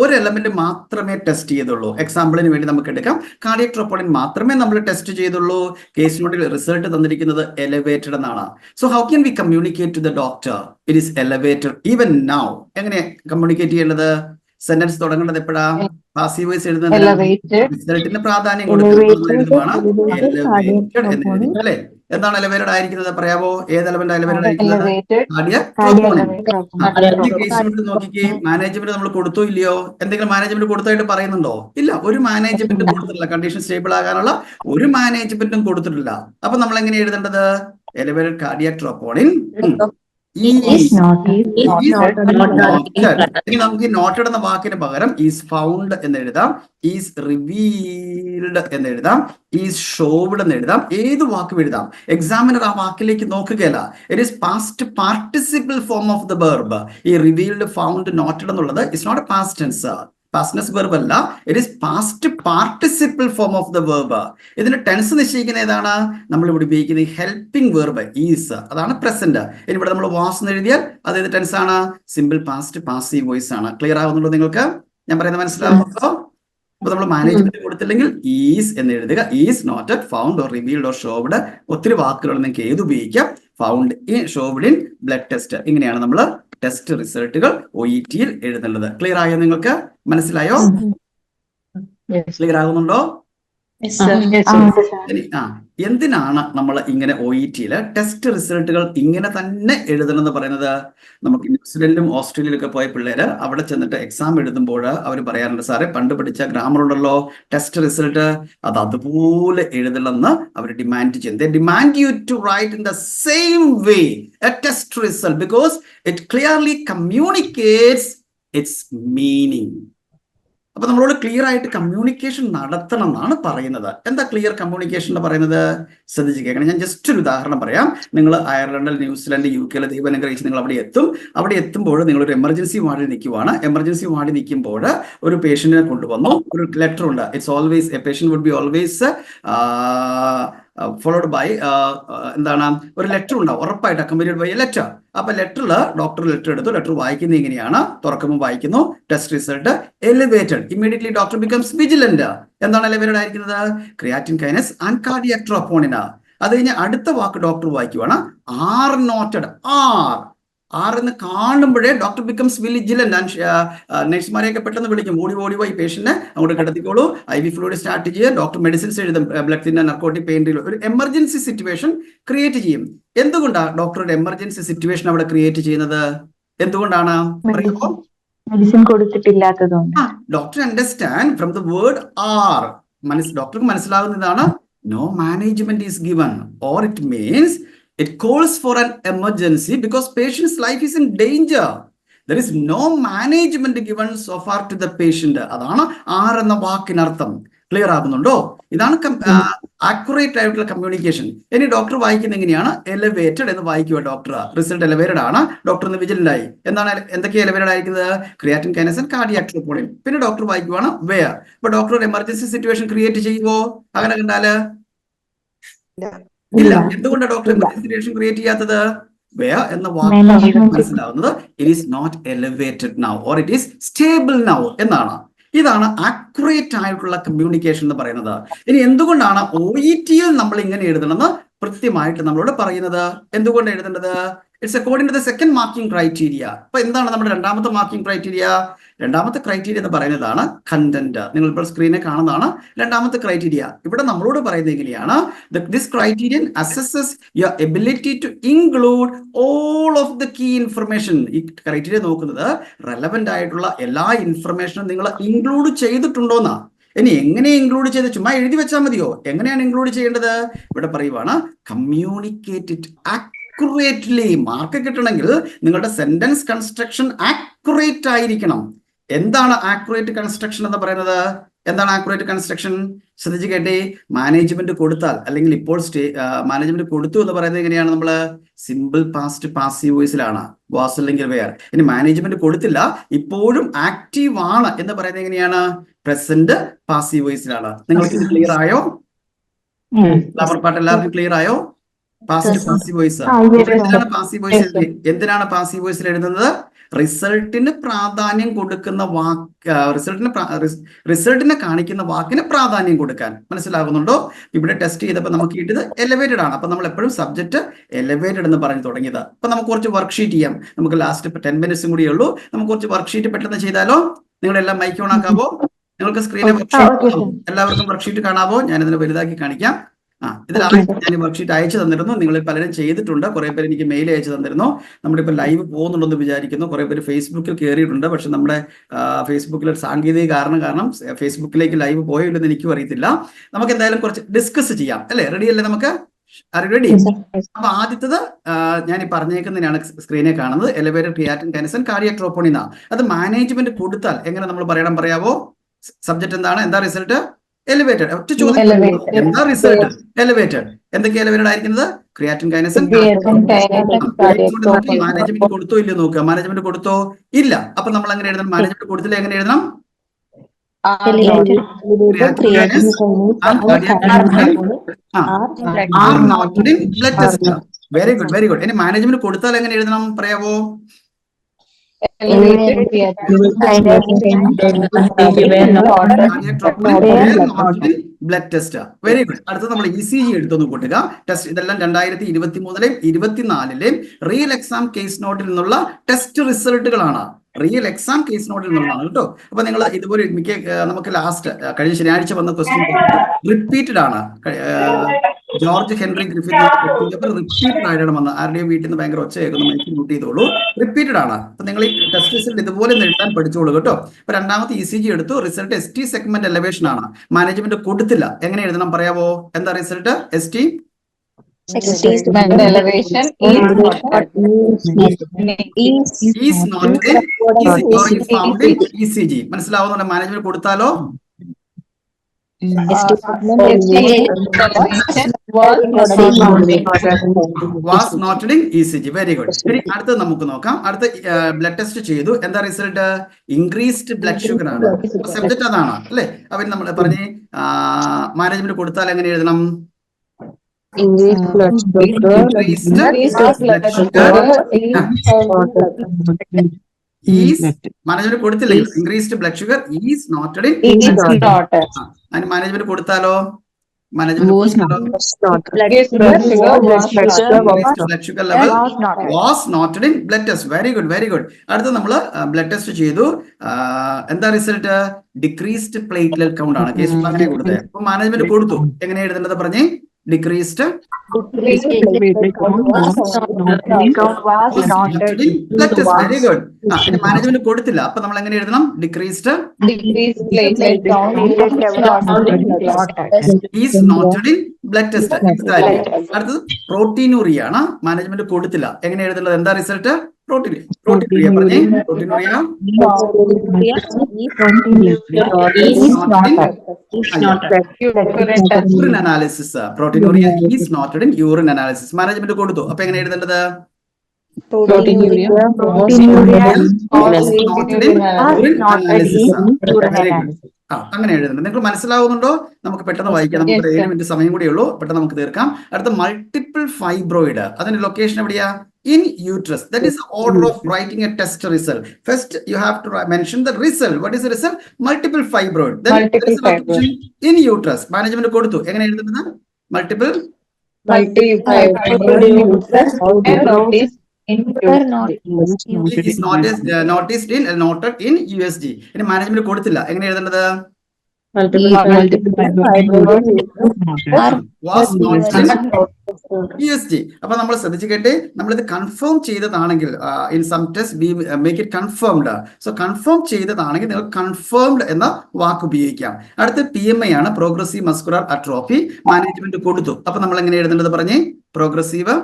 ഒരു എലമെന്റ് മാത്രമേ ടെസ്റ്റ് ചെയ്തുള്ളൂ. എക്സാമ്പിളിന് വേണ്ടി നമുക്ക് എടുക്കാം. കാർഡിയക് ട്രോപ്പോണിൻ മാത്രമേ നമ്മൾ ടെസ്റ്റ് ചെയ്തുള്ളൂ. കേസ് നോട്ടിൽ റിസൾട്ട് തന്നിരിക്കുന്നത് എലിവേറ്റഡ് എന്നാണ്. So how can we communicate to the doctor it is elevated even now? എങ്ങനെ കമ്മ്യൂണിക്കേറ്റ് ചെയ്യേണ്ടത്? സെന്റൻസ് തുടങ്ങേണ്ടത് എപ്പോഴാ? പാസീവ് വോയിസ് എഴുതുന്നത് റിസൾട്ടിന് പ്രാധാന്യം കൊടുക്കുന്നത് എഴുതുവാണ് എലിവേറ്റഡ് എന്ന് എഴുതി അല്ലെ? എന്താണ് എലിവേറ്റഡ് ആയിരിക്കുന്നത് പറയാവോ? ഏത് എലമെന്റ് എലിവേറ്റഡ് ആയിരിക്കുന്നത്? Cardiac troponin. നോക്കിക്കേ, മാനേജ്മെന്റ് നമ്മൾ കൊടുത്തോ ഇല്ലയോ? എന്തെങ്കിലും മാനേജ്മെന്റ് കൊടുത്തായിട്ട് പറയുന്നുണ്ടോ? ഇല്ല, ഒരു മാനേജ്മെന്റും കൊടുത്തിട്ടില്ല. കണ്ടീഷൻ സ്റ്റേബിൾ ആകാനുള്ള ഒരു മാനേജ്മെന്റും കൊടുത്തിട്ടില്ല. അപ്പൊ നമ്മൾ എങ്ങനെ എഴുതേണ്ടത്? എലിവേറ്റഡ് കാർഡിയക് ട്രോപ്പോണിൻ നമുക്ക് നോട്ടഡ് എന്ന വാക്കിന് പകരം ഈസ് ഫൗണ്ട് എന്ന് എഴുതാം, ഈസ് റിവീൽഡ് എന്ന് എഴുതാം, ഈസ് ഷോവ്ഡ് എന്ന് എഴുതാം. ഏത് വാക്കും എഴുതാം. എക്സാമിനർ ആ വാക്കിലേക്ക് നോക്കുകയല്ല. It is past participle form of the verb. ഈ റിവീൽഡ്, ഫൗണ്ട്, നോട്ടഡ് എന്നുള്ളത് it's not a past tense. Past tense verb അല്ല, it is past participle form of the verb. ഇതിന്റെ ടെൻസ് നിശ്ചയിക്കുന്ന ഏതാണ്? നമ്മൾ ഇവിടെ ഉപയോഗിക്കുന്ന ഹെൽപ്പിംഗ് വെർബ് ഈസ്, അതാണ് പ്രസന്റ്. ഇനി ഇവിടെ നമ്മൾ വാസ് എന്ന് എഴുതിയാൽ അത് ഏത് ടെൻസ് ആണ്? സിമ്പിൾ പാസ്റ്റ് പാസീവ് വോയിസ് ആണ്. ക്ലിയർ ആവുന്നുണ്ടോ നിങ്ങൾക്ക്? ഞാൻ പറയുന്നത് മനസ്സിലാവുന്നുണ്ടോ? അപ്പൊ നമ്മൾ മാനേജ്മെന്റ് കൊടുത്തില്ലെങ്കിൽ ഈസ് എന്ന് എഴുതുക. Is noted, found or revealed or showed. ഒത്തിരി വാക്കുകൾ നിങ്ങൾക്ക് ഏത് ഉപയോഗിക്കാം? Found in, showed in, blood test. ഇങ്ങനെയാണ് നമ്മൾ ടെസ്റ്റ് റിസൾട്ടുകൾ OETയിൽ എഴുതുന്നത്. ക്ലിയർ ആയോ? നിങ്ങൾക്ക് മനസ്സിലായോ? ക്ലിയർ ആകുന്നുണ്ടോ? എന്തിനാണ് നമ്മൾ ഇങ്ങനെ OETയില് ടെസ്റ്റ് റിസൾട്ടുകൾ ഇങ്ങനെ തന്നെ എഴുതണം എന്ന് പറയുന്നത്? നമുക്ക് ന്യൂസിലൻഡിലും ഓസ്ട്രേലിയയിലൊക്കെ പോയ പിള്ളേര് അവിടെ ചെന്നിട്ട് എക്സാം എഴുതുമ്പോൾ അവർ പറയാറുണ്ട്, സാറേ പണ്ട് പഠിച്ച ഗ്രാമർ ഉണ്ടല്ലോ, ടെസ്റ്റ് റിസൾട്ട് അത് അതുപോലെ എഴുതണമെന്ന് അവർ ഡിമാൻഡ് ചെയ്യും. They demand you to write in the same way a test result because it clearly communicates its meaning. അപ്പൊ നമ്മളോട് ക്ലിയർ ആയിട്ട് കമ്മ്യൂണിക്കേഷൻ നടത്തണം എന്നാണ് പറയുന്നത്. എന്താ ക്ലിയർ കമ്മ്യൂണിക്കേഷൻ എന്ന് പറയുന്നത്? ശ്രദ്ധിച്ച് കേൾക്കണം. ഞാൻ ജസ്റ്റ് ഒരു ഉദാഹരണം പറയാം. നിങ്ങൾ അയർലൻഡിൽ, ന്യൂസിലാൻഡ്, UK ദൈവം അനുഗ്രഹിച്ച് നിങ്ങൾ അവിടെ എത്തും. അവിടെ എത്തുമ്പോൾ നിങ്ങൾ ഒരു എമർജൻസി വാർഡിൽ നിൽക്കുവാണ്. എമർജൻസി വാർഡിൽ നിൽക്കുമ്പോൾ ഒരു പേഷ്യന്റിനെ കൊണ്ടുവന്നു. ഒരു ലെറ്റർ ഉണ്ട്. It's always a patient would be always followed by എന്താണ്, ഒരു ലെറ്റർ ഉണ്ടാവും ഉറപ്പായിട്ട്, അക്കമ്പനിഡ് ബൈ എ ലെറ്റർ. അപ്പൊ ലെറ്ററിൽ ഡോക്ടർ ലെറ്റർ എടുത്തു. ലെറ്റർ വായിക്കുന്നത് ഇങ്ങനെയാണ്. തുറക്കുമ്പോൾ വായിക്കുന്നു test result elevated. Immediately doctor becomes vigilant. എന്താണ് എലിവേറ്റഡ് ആയിരിക്കുന്നത്? Creatine kinase and cardiac troponin. അത് കഴിഞ്ഞ് അടുത്ത വാക്ക് ഡോക്ടർ വായിക്കുവാണ് ആർ നോട്ടഡ്. ആർ എന്ന് കാണുമ്പോഴേ ഡോക്ടർ ബിക്കംസ് വിജിലന്റ്. നഴ്സുമാരെയൊക്കെ പെട്ടെന്ന് വിളിക്കും, ഓടി പോയി പേഷ്യന്റിനെ അങ്ങോട്ട് കിടത്തിക്കോളൂ, IV ഫ്ലൂയിഡ് സ്റ്റാർട്ട് ചെയ്യുക, ഡോക്ടർ മെഡിസിൻസ് എഴുതും, blood thinner, narcotic, pain relief. ഒരു എമർജൻസി സിറ്റുവേഷൻ ക്രിയേറ്റ് ചെയ്യും. എന്തുകൊണ്ടാണ് ഡോക്ടർ ഒരു എമർജൻസി സിറ്റുവേഷൻ അവിടെ ക്രിയേറ്റ് ചെയ്യുന്നത്? എന്തുകൊണ്ടാണ്? മെഡിസിൻ കൊടുത്തിട്ടില്ലാത്തതുകൊണ്ട്. Doctor understand from the word are. ഡോക്ടർക്ക് മനസ്സിലാവുന്നതാണ് no management is given, or it means it calls for an emergency because patient's life is in danger. There is no management given so far to the patient. അതാണ് R എന്ന വാക്കിനർത്ഥം. Clear ആകുന്നുണ്ടോ? ഇതാണ് accurate ആയിട്ടുള്ള communication. ഇനി doctor വായിക്കുന്നത് എങ്ങനെയാണ്? Elevated എന്ന് വായിക്കുക doctor. Result elevated ആണ്. ഡോക്ടർ ഇന്ന് വിജിലന്റ് ആയി. എന്തൊക്കെയാണ് എലിവേറ്റഡ് ആയിരിക്കുന്നത്? Creatine kinase and cardiac troponin. പിന്നെ ഡോക്ടർ വായിക്കുവാണ് വെയർ. അപ്പൊ ഡോക്ടർ ഒരു എമർജൻസി സിറ്റുവേഷൻ ക്രിയേറ്റ് ചെയ്യുമോ? അങ്ങനെ കണ്ടാല് ഇല്ല. എന്തുകൊണ്ടാണ് ഡോക്ടർ എമർജൻസി സിറ്റുവേഷൻ ക്രിയേറ്റ് ചെയ്യാത്തത്? വെയർ എന്ന വാക്ക് മനസ്സിലാവുന്നത് it is not elevated now or it is stable now എന്നാണ്. ഇതാണ് ആക്യുറേറ്റ് ആയിട്ടുള്ള കമ്മ്യൂണിക്കേഷൻ എന്ന് പറയുന്നത്. ഇനി എന്തുകൊണ്ടാണ് OET-യിൽ നമ്മൾ ഇങ്ങനെ എഴുതണമെന്ന് കൃത്യമായിട്ട് നമ്മളോട് പറയുന്നത്? എന്തുകൊണ്ട് എഴുതേണ്ടത്? It's according to the second marking criteria. അപ്പൊ എന്താണ് നമ്മുടെ രണ്ടാമത്തെ മാർക്കിംഗ് ക്രൈറ്റീരിയ? രണ്ടാമത്തെ ക്രൈറ്റീരിയ എന്ന് പറയുന്നതാണ് കണ്ടന്റ്. നിങ്ങൾ ഇപ്പോൾ സ്ക്രീനിൽ കാണുന്നതാണ് രണ്ടാമത്തെ ക്രൈറ്റീരിയ. ഇവിടെ നമ്മളോട് പറയുന്നത് എങ്ങനെയാണ്? This criterion assesses your ability to include all of the key information. ഈ ക്രൈറ്റീരിയ നോക്കുന്നത് റെലവെന്റ് ആയിട്ടുള്ള എല്ലാ ഇൻഫർമേഷനും നിങ്ങൾ ഇൻക്ലൂഡ് ചെയ്തിട്ടുണ്ടോന്നാ. ഇനി എങ്ങനെ ഇൻക്ലൂഡ് ചെയ്ത് ചുമ്മാ എഴുതി വെച്ചാൽ മതിയോ? എങ്ങനെയാണ് ഇൻക്ലൂഡ് ചെയ്യേണ്ടത്? ഇവിടെ പറയുവാണ് കമ്മ്യൂണിക്കേറ്റ് ഇറ്റ് ആക്യുറേറ്റ്ലി. മാർക്ക് കിട്ടണമെങ്കിൽ നിങ്ങളുടെ സെന്റൻസ് കൺസ്ട്രക്ഷൻ ആക്യുറേറ്റ് ആയിരിക്കണം. എന്താണ് ആക്യുറേറ്റ് കൺസ്ട്രക്ഷൻ എന്ന് പറയുന്നത്? എന്താണ് ആക്യുറേറ്റ് കൺസ്ട്രക്ഷൻ? ശ്രദ്ധിച്ച് കേട്ടേ. മാനേജ്മെന്റ് കൊടുത്താൽ, അല്ലെങ്കിൽ ഇപ്പോൾ മാനേജ്മെന്റ് കൊടുത്തു എന്ന് പറയുന്നത് എങ്ങനെയാണ്? നമ്മള് സിമ്പിൾ പാസ്റ്റ് പാസീവ് വോയിസിലാണ്, വാസ് അല്ലെങ്കിൽ വെയർ. ഇനി മാനേജ്മെന്റ് കൊടുത്തില്ല, ഇപ്പോഴും ആക്റ്റീവ് ആണ് എന്ന് പറയുന്നത് എങ്ങനെയാണ്? പ്രസന്റ് പാസീവ് വോയിസിലാണ്. നിങ്ങൾക്ക് ഇത് ക്ലിയർ ആയോ? ഗ്രാമർ പാർട്ട് എല്ലാവർക്കും ക്ലിയർ ആയോ? Past passive voice. എന്തിനാണ് പാസീവ് വോയിസ്? എന്തിനാണ് പാസീവ് വോയിസിൽ എഴുതുന്നത്? റിസൾട്ടിന് പ്രാധാന്യം കൊടുക്കുന്ന വാക്ക്, റിസൾട്ടിനെ കാണിക്കുന്ന വാക്കിന് പ്രാധാന്യം കൊടുക്കാൻ. മനസ്സിലാകുന്നുണ്ടോ? ഇവിടെ ടെസ്റ്റ് ചെയ്തപ്പോൾ നമുക്ക് കിട്ടിയത് എലിവേറ്റഡ് ആണ്. അപ്പൊ നമ്മൾ എപ്പോഴും സബ്ജക്ട് എലിവേറ്റഡ് എന്ന് പറഞ്ഞു തുടങ്ങിയത്. അപ്പൊ നമുക്ക് കുറച്ച് വർക്ക്ഷീറ്റ് ചെയ്യാം. നമുക്ക് ലാസ്റ്റ് 10 മിനിറ്റ്സും കൂടിയേ ഉള്ളൂ. നമുക്ക് കുറച്ച് വർക്ക്ഷീറ്റ് പെട്ടെന്ന് ചെയ്താലോ? നിങ്ങളെല്ലാം മൈക്ക് ഓൺ ആക്കാവോ? നിങ്ങൾക്ക് സ്ക്രീനിൽ എല്ലാവർക്കും വർക്ക്ഷീറ്റ് കാണാവോ? ഞാനിതിനെ വലുതാക്കി കാണിക്കാം. ഇതിലാണ് ഞാൻ വർക്ക്ഷീറ്റ് അയച്ചു തന്നിരുന്നു. നിങ്ങൾ പലരും ചെയ്തിട്ടുണ്ട്. കുറെ പേര് എനിക്ക് മെയിൽ അയച്ചു തന്നിരുന്നു. നമ്മളിപ്പോൾ ലൈവ് പോകുന്നുണ്ടെന്ന് വിചാരിക്കുന്നു. കുറെ പേര് ഫേസ്ബുക്കിൽ കയറിയിട്ടുണ്ട്. പക്ഷെ നമ്മുടെ ഫേസ്ബുക്കിൽ ഒരു സാങ്കേതിക കാരണം ഫേസ്ബുക്കിലേക്ക് ലൈവ് പോയില്ലെന്ന് എനിക്കും അറിയത്തില്ല. നമുക്ക് എന്തായാലും കുറച്ച് ഡിസ്കസ് ചെയ്യാം അല്ലേ? റെഡി അല്ലേ? നമുക്ക് റെഡി? അപ്പൊ ആദ്യത്തത് ഞാൻ ഈ പറഞ്ഞേക്കുന്നതിനാണ് സ്ക്രീനിൽ കാണുന്നത്. Elevated creatine kinase and cardiac troponin. അത് മാനേജ്മെന്റ് കൊടുത്താൽ എങ്ങനെ നമ്മൾ പറയാവോ? സബ്ജക്ട് എന്താണ്? എന്താ റിസൾട്ട്? എലിവേറ്റഡ്. ഒറ്റ ചോദ്യം, എന്താ റിസൾട്ട്? എലിവേറ്റഡ്. എന്തൊക്കെ എലിവേറ്റഡ് ആയിരിക്കുന്നത്? ക്രിയാറ്റിൻ കൈനസ്. മാനേജ്മെന്റ് കൊടുത്തോ ഇല്ലയോ നോക്കുക. മാനേജ്മെന്റ് കൊടുത്തോ? ഇല്ല. അപ്പൊ നമ്മൾ എങ്ങനെ എഴുതണം? മാനേജ്മെന്റ് കൊടുത്തില്ല എങ്ങനെ എഴുതണം? Very good, very good. ഇനി മാനേജ്മെന്റ് കൊടുത്താൽ എങ്ങനെ എഴുതണം പറയാവോ? Blood test. Very good. അടുത്തത് നമ്മൾ ECG എടുത്തൊന്ന് കൂട്ടുക. ടെസ്റ്റ് ഇതെല്ലാം 2023-ലെയും 2024-ലെയും റിയൽ എക്സാം കേസ് നോട്ടിൽ നിന്നുള്ള ടെസ്റ്റ് റിസൾട്ടുകളാണ്. റിയൽ എക്സാം കേസ് നോട്ടിൽ നിന്നുള്ളതാണ് കേട്ടോ. അപ്പൊ നിങ്ങൾ ഇതുപോലെ നമുക്ക് ലാസ്റ്റ് കഴിഞ്ഞ ശനിയാഴ്ച വന്ന ക്വസ്റ്റ്യൻ റിപ്പീറ്റഡ് ആണ്. ജോർജ് ഹെൻറി ഗ്രിഫിത്ത് റിപ്പീറ്റഡ് ആയിട്ടാണ് വന്നത്. ആരുടെയും വീട്ടിൽ നിന്ന് ഭയങ്കര ഒച്ച കേൾക്കുന്നു, മൈക്ക് മ്യൂട്ട് ചെയ്തോളൂ. റിപ്പീറ്റഡ് ആണ്. അപ്പൊ നിങ്ങൾ ഈ ടെസ്റ്റ് റിസൾട്ട് ഇതുപോലെ എഴുതാൻ പഠിച്ചോളൂ കേട്ടോ. അപ്പൊ രണ്ടാമത്തെ ECG എടുത്തു. റിസൾട്ട് ST സെഗ്മെന്റ് എലവേഷൻ ആണ്. മാനേജ്മെന്റ് കൊടുത്തില്ല, എങ്ങനെ എഴുതണം പറയാവോ? എന്താ result? ST mental elevation is noted. Is noted in ECG or found in ECG. മനസ്സിലാവുന്നുണ്ട്? മാനേജ്മെന്റ് കൊടുത്താലോ was noted in ECG. Very good. ശരി, അടുത്തത് നമുക്ക് നോക്കാം. അടുത്ത ബ്ലഡ് ടെസ്റ്റ് ചെയ്തു. എന്താ റിസൾട്ട്? ഇൻക്രീസ്ഡ് ബ്ലഡ് ഷുഗർ ആണ്. സബ്ജക്ട് അതാണ് അല്ലേ? അവൻ നമ്മൾ പറഞ്ഞ് മാനേജ്മെന്റ് കൊടുത്താൽ എങ്ങനെ എഴുതണം? Increased blood sugar. Increased blood sugar is management കൊടുത്തില്ലെങ്കിൽ increased blood sugar is noted in അതിന് മാനേജ്മെന്റ് കൊടുത്താലോ blood sugar level was noted in blood test. Very good, very good. അടുത്ത നമ്മൾ ബ്ലഡ് ടെസ്റ്റ് ചെയ്തു. എന്താ റിസൾട്ട്? ഡിക്രീസ്ഡ് പ്ലേറ്റ്ലെറ്റ് കൗണ്ട് ആണ്. Case അങ്ങനെ കൊടുത്തത്. അപ്പൊ മാനേജ്മെന്റ് കൊടുത്തു. എങ്ങനെ എഴുതേണ്ടത് പറഞ്ഞേ? Decreased very good. മാനേജ്മെന്റ് കൊടുത്തില്ല. അപ്പൊ നമ്മൾ എങ്ങനെ എഴുതണം? Decreased is noted in blood test. അടുത്തത് പ്രോട്ടീനൂറിയ ആണ്. മാനേജ്മെന്റ് കൊടുത്തില്ല. എങ്ങനെ എഴുതുന്നത്? എന്താ റിസൾട്ട്? പ്രോട്ടീനൂറിയ പറഞ്ഞേ. Proteinuria urine analysis. Proteinuria is noted in urine analysis. Management കൊടുത്തു. അപ്പൊ എങ്ങനെ എഴുതേണ്ടത്? Proteinuria അങ്ങനെ എഴുതുന്നുണ്ട്. നിങ്ങൾ മനസ്സിലാവുന്നുണ്ടോ? നമുക്ക് പെട്ടെന്ന് വായിക്കാം. നമുക്ക് 7 മിനിറ്റ് സമയം കൂടിയേ ഉള്ളൂ. പെട്ടെന്ന് നമുക്ക് തീർക്കാം. അടുത്ത മൾട്ടിപ്പിൾ ഫൈബ്രോയിഡ്. അതിന്റെ ലൊക്കേഷൻ എവിടെയാ? In uterus. That is the order of writing a test result. First, you have to mention the result. What is the result? Multiple fibroid. Then there is a location in uterus. Management കൊടുത്തു. എങ്ങനെ എഴുതുന്നത്? Multiple fibroid in uterus is noticed in noted in USG. ഇനി management കൊടുത്തില്ല. എങ്ങനെ എഴുതേണ്ടത്? USG. അപ്പൊ നമ്മൾ ശ്രദ്ധിച്ചിട്ടെ, നമ്മളിത് കൺഫേം ചെയ്തതാണെങ്കിൽ in some test we make it confirmed. So confirm ചെയ്തതാണെങ്കിൽ നിങ്ങൾ കൺഫേംഡ് എന്ന വാക്ക് ഉപയോഗിക്കാം. അടുത്ത PMI ആണ്, പ്രോഗ്രസീവ് മസ്കുലർ അട്രോഫി. മാനേജ്മെന്റ് കൊടുത്തു. അപ്പൊ നമ്മൾ എങ്ങനെ എഴുതേണ്ടത് പറഞ്ഞേ? പ്രോഗ്രസീവ്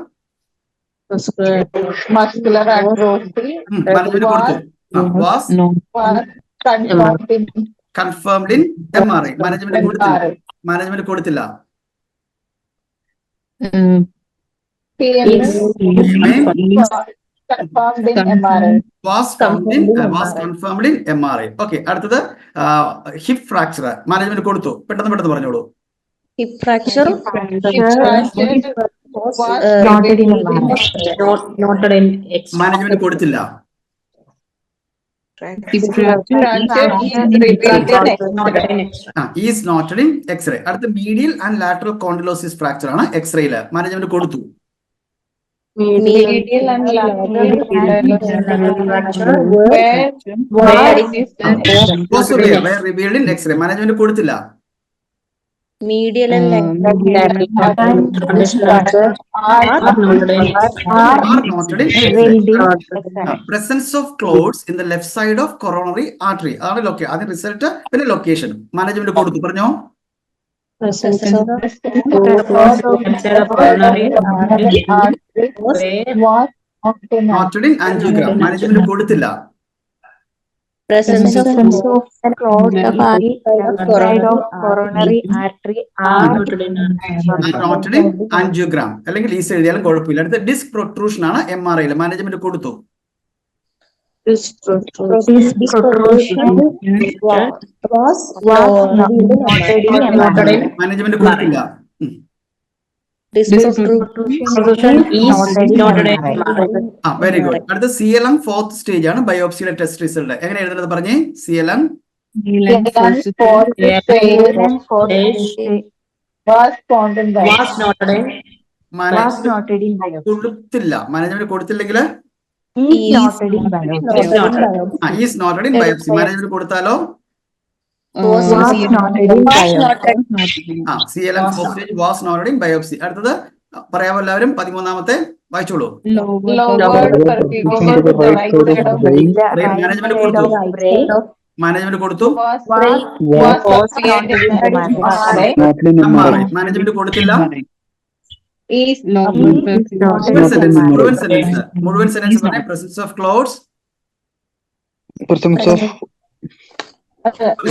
muscular atrophy മാനേജ്മെന്റ് കൊടുത്തു. was confirmed in MRI. Management കൊടുത്തില്ല. മാനേജ്മെന്റ് കൊടുത്തില്ല. was confirmed in MRI. Okay, അടുത്തത് ഹിപ്പ് ഫ്രാക്ചർ. മാനേജ്മെന്റ് കൊടുത്തു. പെട്ടെന്ന് പറഞ്ഞോളൂ. Hip fracture noted in X-ray. Management കൊടുത്തില്ല. Is noted in X-ray. അടുത്ത medial and lateral condylosis fracture ആണ്. എക്സ്റേയില് മാനേജ്മെന്റ് കൊടുത്തു. medial and lateral were revealed in X-ray. Management കൊടുത്തില്ല. medial and lateral are noted in presence of clots in the left side of coronary artery. അതാണ് location. അതിന്റെ result പിന്നെ location management കൊടുത്തു. പറഞ്ഞോ? Noted in angiogram. Management കൊടുത്തില്ല. presence of clot of coronary artery are noted in angiogram. അല്ലെങ്കിൽ is എഴുതിയാലും കുഴപ്പമില്ല. അടുത്ത ഡിസ്ക് പ്രൊട്രൂഷൻ ആണ്. MRI മാനേജ്മെന്റ് കൊടുത്തു. മാനേജ്മെന്റ് കൊടുത്തില്ല. Very good. അടുത്ത CLM 4th സ്റ്റേജ് ആണ്. ബയോപ്സിയുടെ ടെസ്റ്റ് റിസൾട്ട് എങ്ങനെ എഴുതുന്നത് പറഞ്ഞേ? CLM കൊടുത്തില്ല. മാനേജ്മെന്റ് കൊടുത്തില്ലെങ്കിൽ is noted in biopsy. Management കൊടുത്താലോ? CLM 4th stage was noted in biopsy. അടുത്തത് പറയാമോ എല്ലാവരും? 13ാമത്തെ വായിച്ചോളൂ. മാനേജ്മെന്റ് കൊടുത്തു. മാനേജ്മെന്റ് കൊടുത്തില്ല. Is മുഴുവൻ സെന്റൻസ് പറഞ്ഞേ. Presence of clouds. Presence of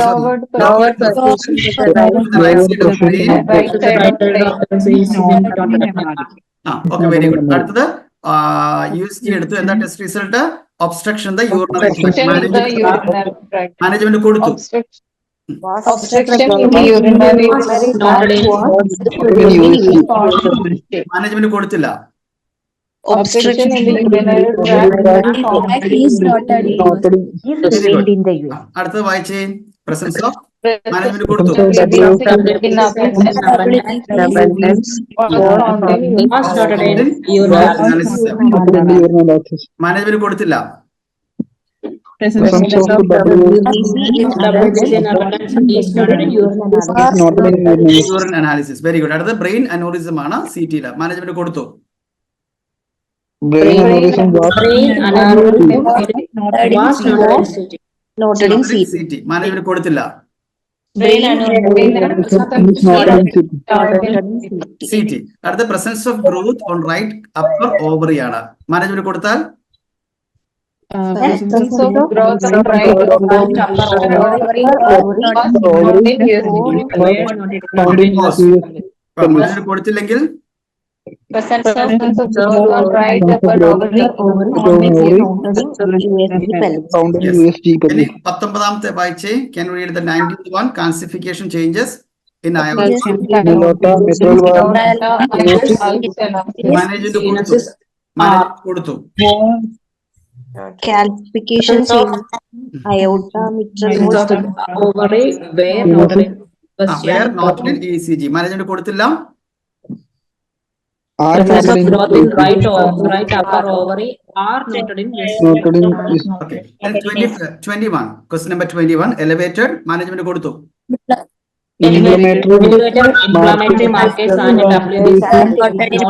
lowered Lower perception. Right side of brain. Right side of brain. Okay, very good. അടുത്തത് USG എടുത്തു. എന്താ test result? Obstruction the urinary Obstruction in the urinary tract. Management കൊടുത്തു. Obstruction in the urinary management കൊടുത്തില്ല. Obstruction in the urinary tract. അടുത്തത് വായിച്ചേ. Presence of management കൊടുത്തു. Management കൊടുത്തില്ല. Urine analysis. Very good. അടുത്തത് ബ്രെയിൻ അനോറിസം ആണ് CT ല്. Management കൊടുത്തു. brain aneurysm Noted in CT. CT. Management കൊടുത്തില്ല. CT. അടുത്ത presence of growth on right upper ovary ആണ്. മാനേജ്മെന്റ് കൊടുത്താൽ Presence of growth on right management കൊടുത്തില്ലെങ്കിൽ presence of growth on right upper ovary. found in Yes. USG ഇനി pelvis. 19ാമത്തെ വായിച്ചേ. Can we read the 19th one? Calcification changes in iota. Aorta, mitral valve, management കൊടുത്തു. Management കൊടുത്തു. Calcification aorta, mitral ovary where noted in Where not in ECG. Management കൊടുത്തില്ല. are presence of noted in growth in right upper ovary are noted in noted in Okay. And 21. Question number 21. Elevated. Management കൊടുത്തു. inflammatory markers and WBC noted in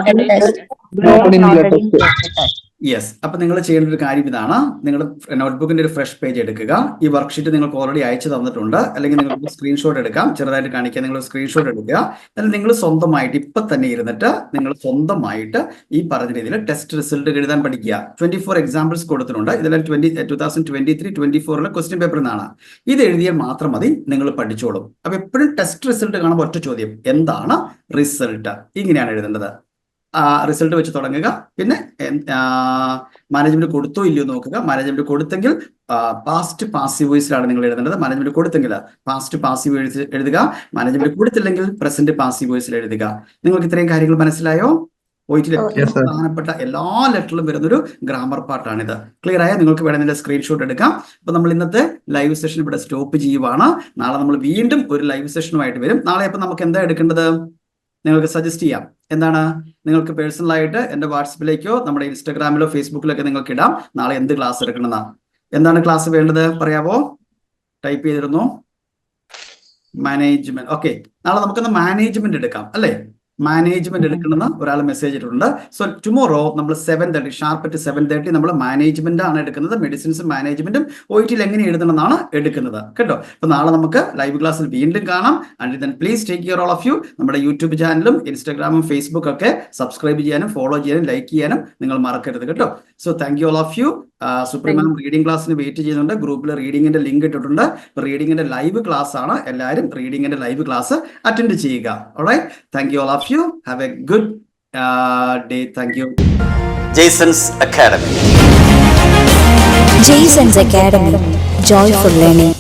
noted in blood test. Yes. അപ്പൊ നിങ്ങൾ ചെയ്യേണ്ട ഒരു കാര്യം ഇതാണ്. നിങ്ങൾ നോട്ട്ബുക്കിന്റെ ഒരു fresh page എടുക്കുക. ഈ വർക്ക്ഷീറ്റ് നിങ്ങൾക്ക് ഓൾറെഡി അയച്ചു തന്നിട്ടുണ്ട്. അല്ലെങ്കിൽ നിങ്ങൾക്ക് സ്ക്രീൻഷോട്ട് എടുക്കാം. ചെറുതായിട്ട് കാണിക്കാൻ നിങ്ങൾ സ്ക്രീൻഷോട്ട് എടുക്കുക. എന്നാൽ നിങ്ങൾ സ്വന്തമായിട്ട് ഇപ്പൊ തന്നെ ഇരുന്നിട്ട് നിങ്ങൾ സ്വന്തമായിട്ട് ഈ പറഞ്ഞ രീതിയിൽ ടെസ്റ്റ് റിസൾട്ട് എഴുതാൻ പഠിക്കുക. 24 എക്സാമ്പിൾസ് കൊടുത്തിട്ടുണ്ട്. ഇതെല്ലാം 2023-24 ക്വസ്റ്റ്യൻ പേപ്പറിൽ നിന്നാണ്. ഇത് എഴുതിയാൽ മാത്രം മതി, നിങ്ങൾ പഠിച്ചോളും. അപ്പൊ എപ്പോഴും ടെസ്റ്റ് റിസൾട്ട് കാണുമ്പോൾ ഒറ്റ ചോദ്യം, എന്താണ് റിസൾട്ട്? ഇങ്ങനെയാണ് എഴുതേണ്ടത്. റിസൾട്ട് വെച്ച് തുടങ്ങുക. പിന്നെ മാനേജ്മെന്റ് കൊടുത്തോ ഇല്ലയോ നോക്കുക. മാനേജ്മെന്റ് കൊടുത്തെങ്കിൽ പാസ്റ്റ് പാസീവ് വോയിസിലാണ് നിങ്ങൾ എഴുതേണ്ടത്. മാനേജ്മെന്റ് കൊടുത്തെങ്കിൽ പാസ്റ്റ് പാസീവ് വോയിസ് എഴുതുക. മാനേജ്മെന്റ് കൊടുത്തില്ലെങ്കിൽ പ്രസന്റ് പാസീവ് വോയിസിൽ എഴുതുക. നിങ്ങൾക്ക് ഇത്രയും കാര്യങ്ങൾ മനസ്സിലായോ? OET ഏറ്റവും പ്രധാനപ്പെട്ട എല്ലാ ലെറ്ററിലും വരുന്നൊരു ഗ്രാമർ പാർട്ടാണിത്. ക്ലിയർ ആയ? നിങ്ങൾക്ക് വേണമെങ്കിൽ സ്ക്രീൻഷോട്ട് എടുക്കാം. അപ്പൊ നമ്മൾ ഇന്നത്തെ ലൈവ് സെഷൻ ഇവിടെ സ്റ്റോപ്പ് ചെയ്യുവാണ്. നാളെ നമ്മൾ വീണ്ടും ഒരു ലൈവ് സെഷനുമായിട്ട് വരും. നാളെ അപ്പൊ നമുക്ക് എന്താ എടുക്കേണ്ടത്? നിങ്ങൾക്ക് സജസ്റ്റ് ചെയ്യാം. എന്താണ്? നിങ്ങൾക്ക് പേഴ്സണലായിട്ട് എൻ്റെ വാട്സപ്പിലേക്കോ നമ്മുടെ ഇൻസ്റ്റാഗ്രാമിലോ ഫേസ്ബുക്കിലൊക്കെ നിങ്ങൾക്ക് ഇടാം. നാളെ എന്ത് ക്ലാസ് എടുക്കണമെന്നാ. എന്താണ് ക്ലാസ് വേണ്ടത് പറയാവോ? ടൈപ്പ് ചെയ്തിരുന്നു. മാനേജ്മെന്റ്. ഓക്കെ, നാളെ നമുക്കൊന്ന് മാനേജ്മെന്റ് എടുക്കാം അല്ലേ? മാനേജ്മെന്റ് എടുക്കണമെന്ന് ഒരാൾ മെസ്സേജ് ഇട്ടിട്ടുണ്ട്. സോ ടുമോറോ നമ്മൾ 7:30 ഷാർപ്പ് അറ്റ് 7:30 നമ്മൾ മാനേജ്മെന്റ് ആണ് എടുക്കുന്നത്. മെഡിസിൻസും മാനേജ്മെന്റും OET എങ്ങനെ എഴുതണം എന്നാണ് എടുക്കുന്നത് കേട്ടോ. അപ്പൊ നാളെ നമുക്ക് ലൈവ് ക്ലാസ്സിൽ വീണ്ടും കാണാം. And then please take care all of you. നമ്മുടെ യൂട്യൂബ് ചാനലും ഇൻസ്റ്റാഗ്രാമും ഫേസ്ബുക്കും ഒക്കെ സബ്സ്ക്രൈബ് ചെയ്യാനും ഫോളോ ചെയ്യാനും ലൈക്ക് ചെയ്യാനും നിങ്ങൾ മറക്കരുത് കേട്ടോ. So thank you all of you. Supreme reading ക്ലാസ്സിന് വെയിറ്റ് ചെയ്യുന്നുണ്ട്. ഗ്രൂപ്പിൽ റീഡിങ്ങിന്റെ ലിങ്ക് ഇട്ടിട്ടുണ്ട്. റീഡിങ്ങിന്റെ ലൈവ് ക്ലാസ് ആണ്. എല്ലാവരും റീഡിങ്ങിന്റെ ലൈവ് ക്ലാസ് അറ്റൻഡ് ചെയ്യുക. Alright, thank you all of you. Have a good day. Thank you. Jason's Academy. Jason's Academy. Joy for learning.